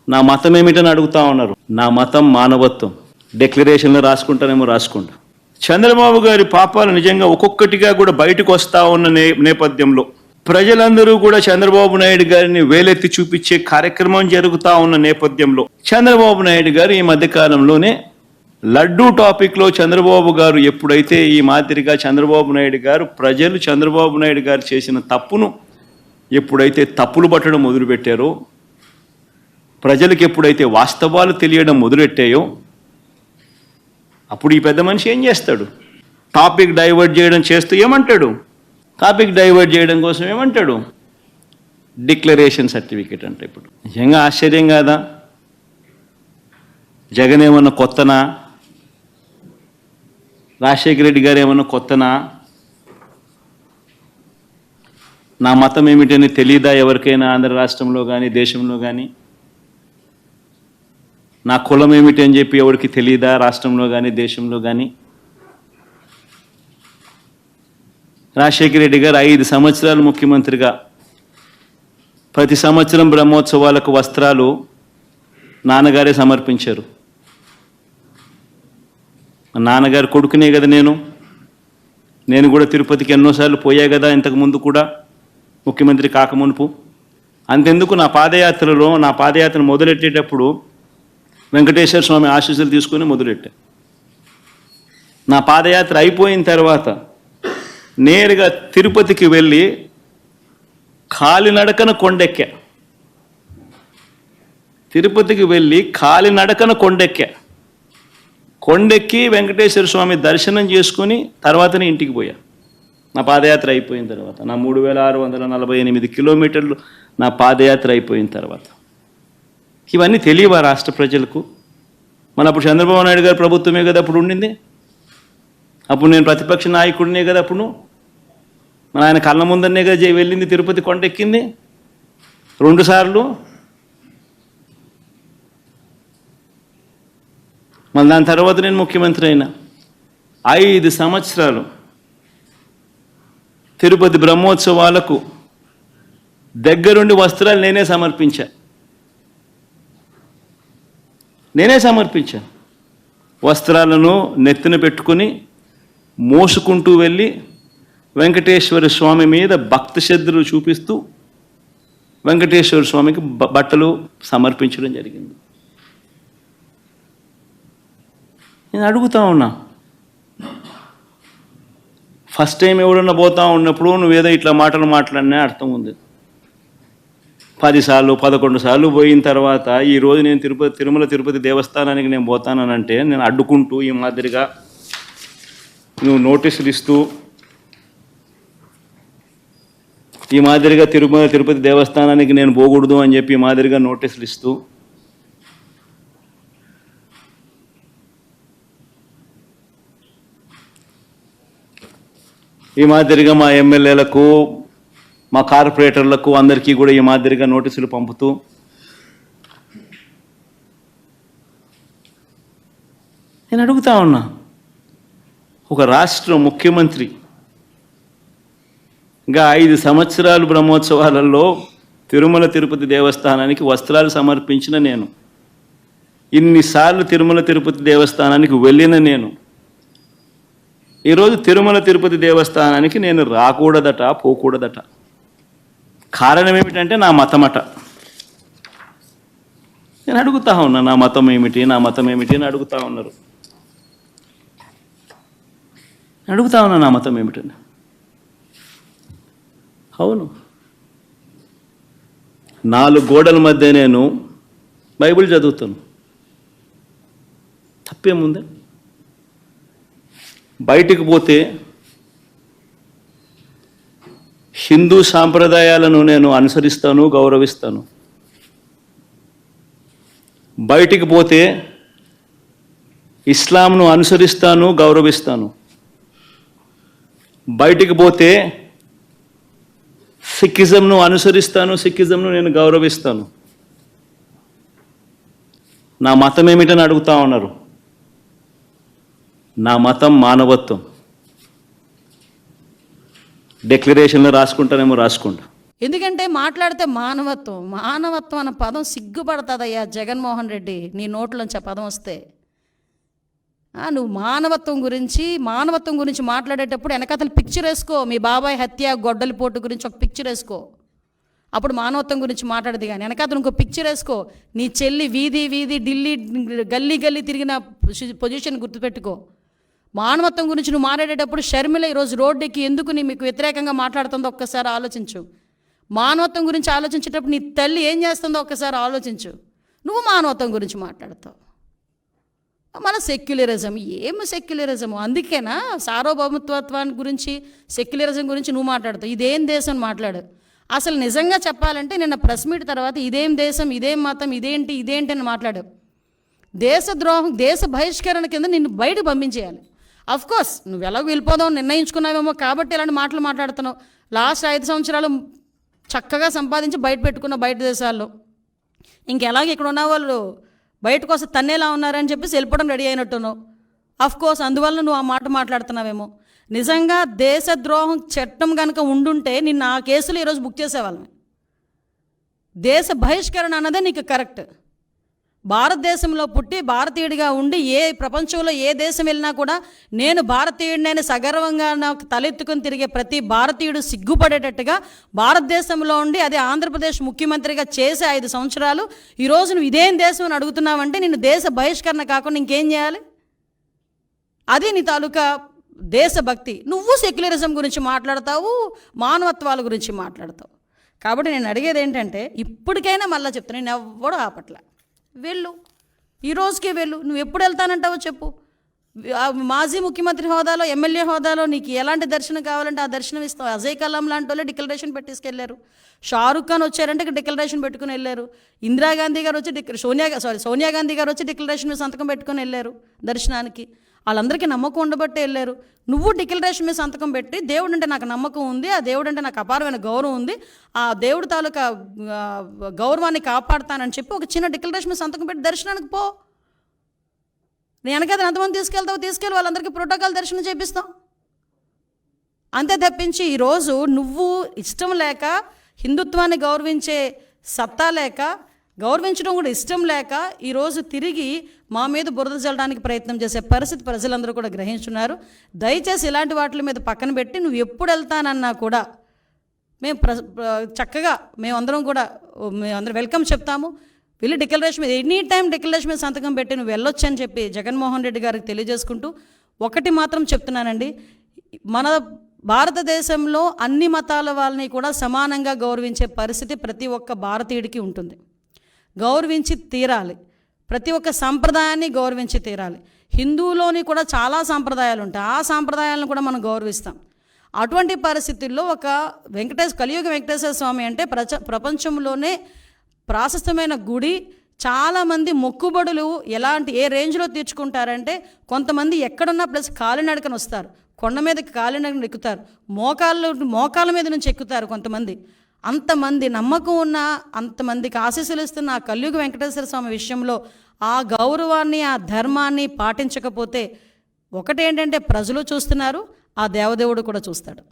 నా మతం ఏమిటని అడుగుతా ఉన్నారు. నా మతం మానవత్వం. డిక్లరేషన్లో రాసుకుంటానేమో రాసుకుంటా. చంద్రబాబు గారి పాపాలు నిజంగా ఒక్కొక్కటిగా కూడా బయటకు వస్తూ ఉన్న నేపథ్యంలో ప్రజలందరూ కూడా చంద్రబాబు నాయుడు గారిని వేలెత్తి చూపించే కార్యక్రమం జరుగుతూ ఉన్న నేపథ్యంలో చంద్రబాబు నాయుడు గారు ఈ మధ్యకాలంలోనే లడ్డూ టాపిక్లో చంద్రబాబు గారు ఎప్పుడైతే ఈ మాదిరిగా చంద్రబాబు నాయుడు గారు ప్రజలు చంద్రబాబు నాయుడు గారు చేసిన తప్పును ఎప్పుడైతే తప్పులు పట్టడం మొదలుపెట్టారో, ప్రజలకు ఎప్పుడైతే వాస్తవాలు తెలియడం మొదలెట్టాయో, అప్పుడు ఈ పెద్ద మనిషి ఏం చేస్తాడు? టాపిక్ డైవర్ట్ చేయడం చేస్తూ ఏమంటాడు? టాపిక్ డైవర్ట్ చేయడం కోసం ఏమంటాడు? డిక్లరేషన్ సర్టిఫికేట్ అంటే. ఇప్పుడు నిజంగా ఆశ్చర్యం కాదా? జగన్ ఏమన్నా కొత్తనా? రాజశేఖర రెడ్డి గారు ఏమన్నా కొత్తనా? నా మతం ఏమిటని తెలీదా ఎవరికైనా ఆంధ్ర రాష్ట్రంలో కానీ దేశంలో కానీ? నా కులం ఏమిటి అని చెప్పి ఎవరికి తెలీదా రాష్ట్రంలో కానీ దేశంలో కానీ? రాజశేఖర రెడ్డి గారు 5 సంవత్సరాలు ముఖ్యమంత్రిగా ప్రతి సంవత్సరం బ్రహ్మోత్సవాలకు వస్త్రాలు నాన్నగారే సమర్పించారు. నాన్నగారు కొడుకునే కదా నేను కూడా తిరుపతికి ఎన్నోసార్లు పోయా కదా ఇంతకుముందు కూడా, ముఖ్యమంత్రి కాకమునుపు. అంతెందుకు నా పాదయాత్ర మొదలెట్టేటప్పుడు వెంకటేశ్వర స్వామి ఆశీస్సులు తీసుకొని మొదలెట్టా. నా పాదయాత్ర అయిపోయిన తర్వాత నేరుగా తిరుపతికి వెళ్ళి కాలినడకన కొండెక్కా. తిరుపతికి వెళ్ళి కాలినడకన కొండెక్కి వెంకటేశ్వర స్వామి దర్శనం చేసుకుని తర్వాతనే ఇంటికి పోయా. నా పాదయాత్ర అయిపోయిన తర్వాత, నా 3648 కిలోమీటర్లు నా పాదయాత్ర అయిపోయిన తర్వాత. ఇవన్నీ తెలియవా రాష్ట్ర ప్రజలకు? మన అప్పుడు చంద్రబాబు నాయుడు గారు ప్రభుత్వమే కదా అప్పుడు ఉండింది. అప్పుడు నేను ప్రతిపక్ష నాయకుడినే కదా అప్పుడు. మన ఆయన కళ్ళ ముందరనే కదా వెళ్ళింది, తిరుపతి కొండెక్కింది 2 సార్లు. మళ్ళీ దాని తర్వాత నేను ముఖ్యమంత్రి అయినా 5 సంవత్సరాలు తిరుపతి బ్రహ్మోత్సవాలకు దగ్గరుండి వస్త్రాలు నేనే సమర్పించా. వస్త్రాలను నెత్తిన పెట్టుకుని మోసుకుంటూ వెళ్ళి వెంకటేశ్వర స్వామి మీద భక్తి శ్రద్ధలు చూపిస్తూ వెంకటేశ్వర స్వామికి బట్టలు సమర్పించడం జరిగింది. నేను అడుగుతా ఉన్నా, ఫస్ట్ టైం ఎవరన్నా పోతా ఉన్నప్పుడు నువ్వేదో ఇట్లా మాటలు మాట్లాడినా అర్థం ఉంది. 10 సార్లు 11 సార్లు పోయిన తర్వాత ఈరోజు నేను తిరుమల తిరుపతి దేవస్థానానికి నేను పోతానంటే నేను అడ్డుకుంటూ ఈ మాదిరిగా నువ్వు నోటీసులు ఇస్తూ ఈ మాదిరిగా తిరుమల తిరుపతి దేవస్థానానికి నేను పోకూడదు అని చెప్పి ఈ మాదిరిగా నోటీసులు ఇస్తూ ఈ మాదిరిగా మా ఎమ్మెల్యేలకు మా కార్పొరేటర్లకు అందరికీ కూడా ఈ మాదిరిగా నోటీసులు పంపుతూ నేను అడుగుతా ఉన్నా, ఒక రాష్ట్ర ముఖ్యమంత్రి ఇంకా 5 సంవత్సరాలు బ్రహ్మోత్సవాలలో తిరుమల తిరుపతి దేవస్థానానికి వస్త్రాలు సమర్పించిన నేను, ఇన్నిసార్లు తిరుమల తిరుపతి దేవస్థానానికి వెళ్ళిన నేను, ఈరోజు తిరుమల తిరుపతి దేవస్థానానికి నేను రాకూడదట, పోకూడదట. కారణం ఏమిటంటే నా మతమట. నేను అడుగుతా ఉన్నా, నా మతం ఏమిటి అని అడుగుతా ఉన్నారు. అడుగుతా ఉన్నా నా మతం ఏమిటని. అవును, 4 గోడల మధ్య నేను బైబిల్ చదువుతాను, తప్పేముంది? బయటికి పోతే హిందూ సాంప్రదాయాలను నేను అనుసరిస్తాను, గౌరవిస్తాను. బయటికి పోతే ఇస్లాంను అనుసరిస్తాను, గౌరవిస్తాను. బయటికి పోతే సిక్కిజంను అనుసరిస్తాను, సిక్కిజంను నేను గౌరవిస్తాను. నా మతం ఏమిటని అడుగుతా ఉన్నారు. నా మతం మానవత్వం. డిక్లరేషన్లో రాసుకుంటానేమో రాసుకుంటా. ఎందుకంటే మాట్లాడితే మానవత్వం అన్న పదం సిగ్గుపడుతుందయ్యా జగన్మోహన్ రెడ్డి, నీ నోట్లోంచి ఆ పదం వస్తే. నువ్వు మానవత్వం గురించి మాట్లాడేటప్పుడు వెనకతలు పిక్చర్ వేసుకో. మీ బాబాయ్ హత్య, గొడ్డలిపోటు గురించి ఒక పిక్చర్ వేసుకో, అప్పుడు మానవత్వం గురించి మాట్లాడేది. కానీ వెనకతలు ఇంకో పిక్చర్ వేసుకో. నీ చెల్లి వీధి ఢిల్లీ గల్లీ తిరిగిన పొజిషన్ గుర్తుపెట్టుకో. మానవత్వం గురించి నువ్వు మాట్లాడేటప్పుడు షర్మిల ఈరోజు రోడ్డుకి ఎందుకు మీకు వ్యతిరేకంగా మాట్లాడుతుందో ఒక్కసారి ఆలోచించు. మానవత్వం గురించి ఆలోచించేటప్పుడు నీ తల్లి ఏం చేస్తుందో ఒక్కసారి ఆలోచించు. నువ్వు మానవత్వం గురించి మాట్లాడతావు. మన సెక్యులరిజం సెక్యులరిజము? అందుకేనా సార్వభౌమత్వాన్ని గురించి, సెక్యులరిజం గురించి నువ్వు మాట్లాడతావు? ఇదేం దేశం మాట్లాడు. అసలు నిజంగా చెప్పాలంటే నిన్న ప్రెస్ మీట్ తర్వాత ఇదేం దేశం, ఇదేం మతం, ఇదేంటి అని మాట్లాడావు. దేశద్రోహం, దేశ బహిష్కరణ కింద నిన్ను బయటకు పంపించేయాలి. అఫ్కోర్స్ నువ్వు ఎలాగో వెళ్ళిపోదాం నిర్ణయించుకున్నావేమో కాబట్టి ఇలాంటి మాటలు మాట్లాడుతున్నావు. లాస్ట్ 5 సంవత్సరాలు చక్కగా సంపాదించి బయట పెట్టుకున్న బయట దేశాల్లో, ఇంకెలాగ ఇక్కడ ఉన్న వాళ్ళు బయటకు వస్తే తన్నేలా ఉన్నారని చెప్పేసి వెళ్ళిపోవడం రెడీ అయినట్టున్నావు. అఫ్కోర్స్ అందువల్ల నువ్వు ఆ మాట మాట్లాడుతున్నావేమో. నిజంగా దేశద్రోహం చట్టం కనుక ఉండుంటే నిన్న ఆ కేసులు ఈరోజు బుక్ చేసేవాళ్ళమే. దేశ బహిష్కరణ అన్నదే నీకు కరెక్ట్. భారతదేశంలో పుట్టి భారతీయుడిగా ఉండి ప్రపంచంలో ఏ దేశం వెళ్ళినా కూడా నేను భారతీయుడినైనా సగర్వంగా నాకు తలెత్తుకుని తిరిగే ప్రతి భారతీయుడు సిగ్గుపడేటట్టుగా భారతదేశంలో ఉండి అదే ఆంధ్రప్రదేశ్ ముఖ్యమంత్రిగా చేసే 5 సంవత్సరాలు ఈరోజు నువ్వు ఇదేం దేశం అని అడుగుతున్నావంటే నిన్ను దేశ బహిష్కరణ కాకుండా ఇంకేం చేయాలి? అది నీ తాలూకా దేశభక్తి. నువ్వు సెక్యులరిజం గురించి మాట్లాడతావు, మానవత్వాల గురించి మాట్లాడతావు. కాబట్టి నేను అడిగేది ఏంటంటే ఇప్పటికైనా మళ్ళీ చెప్తాను, నేను ఎవ్వడూ ఆపట్ల. వెళ్ళు, ఈ రోజుకే వెళ్ళు. నువ్వు ఎప్పుడు వెళ్తానంటావో చెప్పు. మాజీ ముఖ్యమంత్రి హోదాలో, ఎమ్మెల్యే హోదాలో నీకు ఎలాంటి దర్శనం కావాలంటే ఆ దర్శనం ఇస్తావు. అజయ్ కలాం లాంటి వాళ్ళే డిక్లరేషన్ పెట్టేసుకెళ్ళారు. షారుఖ్ ఖాన్ వచ్చారంటే డిక్లరేషన్ పెట్టుకుని వెళ్ళారు. ఇందిరాగాంధీ గారు వచ్చి సోనియా గాంధీ గారు వచ్చి డిక్లరేషన్ మీద సంతకం పెట్టుకుని వెళ్ళారు దర్శనానికి. వాళ్ళందరికీ నమ్మకం ఉండబట్టే వెళ్ళారు. నువ్వు డిక్లరేషన్ మీద సంతకం పెట్టి దేవుడు అంటే నాకు నమ్మకం ఉంది, ఆ దేవుడు అంటే నాకు అపారమైన గౌరవం ఉంది, ఆ దేవుడు తాలూకా గౌరవాన్ని కాపాడుతానని చెప్పి ఒక చిన్న డిక్లరేషన్ మీద సంతకం పెట్టి దర్శనానికి పో. నేను వెనకది ఎంతమంది తీసుకెళ్ళి వాళ్ళందరికీ ప్రోటోకాల్ దర్శనం చేపిస్తాం. అంతే తప్పించి ఈరోజు నువ్వు ఇష్టం లేక, హిందుత్వాన్ని గౌరవించే సత్తా లేక, గౌరవించడం కూడా ఇష్టం లేక ఈరోజు తిరిగి మా మీద బురద చల్లడానికి ప్రయత్నం చేసే పరిస్థితి ప్రజలందరూ కూడా గ్రహించున్నారు. దయచేసి ఇలాంటి వాటి మీద పక్కన పెట్టి నువ్వు ఎప్పుడు వెళ్తానన్నా కూడా మేము చక్కగా మేమందరం వెల్కమ్ చెప్తాము. వెళ్ళి డిక్లరేషన్ మీద ఎనీ టైం డిక్లరేషన్ మీద సంతకం పెట్టి నువ్వు వెళ్ళొచ్చు అని చెప్పి జగన్మోహన్ రెడ్డి గారికి తెలియజేసుకుంటూ ఒకటి మాత్రం చెప్తున్నానండి, మన భారతదేశంలో అన్ని మతాల వాళ్ళని కూడా సమానంగా గౌరవించే పరిస్థితి ప్రతి ఒక్క భారతీయుడికి ఉంటుంది. గౌరవించి తీరాలి. ప్రతి ఒక్క సంప్రదాయాన్ని గౌరవించి తీరాలి. హిందువులోని కూడా చాలా సాంప్రదాయాలు ఉంటాయి, ఆ సాంప్రదాయాలను కూడా మనం గౌరవిస్తాం. అటువంటి పరిస్థితుల్లో ఒక కలియుగ వెంకటేశ్వర స్వామి అంటే ప్రపంచంలోనే ప్రాశస్తమైన గుడి. చాలామంది మొక్కుబడులు ఏ రేంజ్లో తీర్చుకుంటారంటే కొంతమంది ఎక్కడున్నా ప్లస్ కాలినడకన వస్తారు, కొండ మీదకి కాలినడకన ఎక్కుతారు, మోకాళ్ళ మీద నుంచి ఎక్కుతారు కొంతమంది. అంతమంది నమ్మకం ఉన్న, అంతమందికి ఆశీస్సులు ఇస్తున్న ఆ కలియుగ వెంకటేశ్వర స్వామి విషయంలో ఆ గౌరవాన్ని, ఆ ధర్మాన్ని పాటించకపోతే ఒకటేంటంటే ప్రజలు చూస్తున్నారు, ఆ దేవదేవుడు కూడా చూస్తాడు.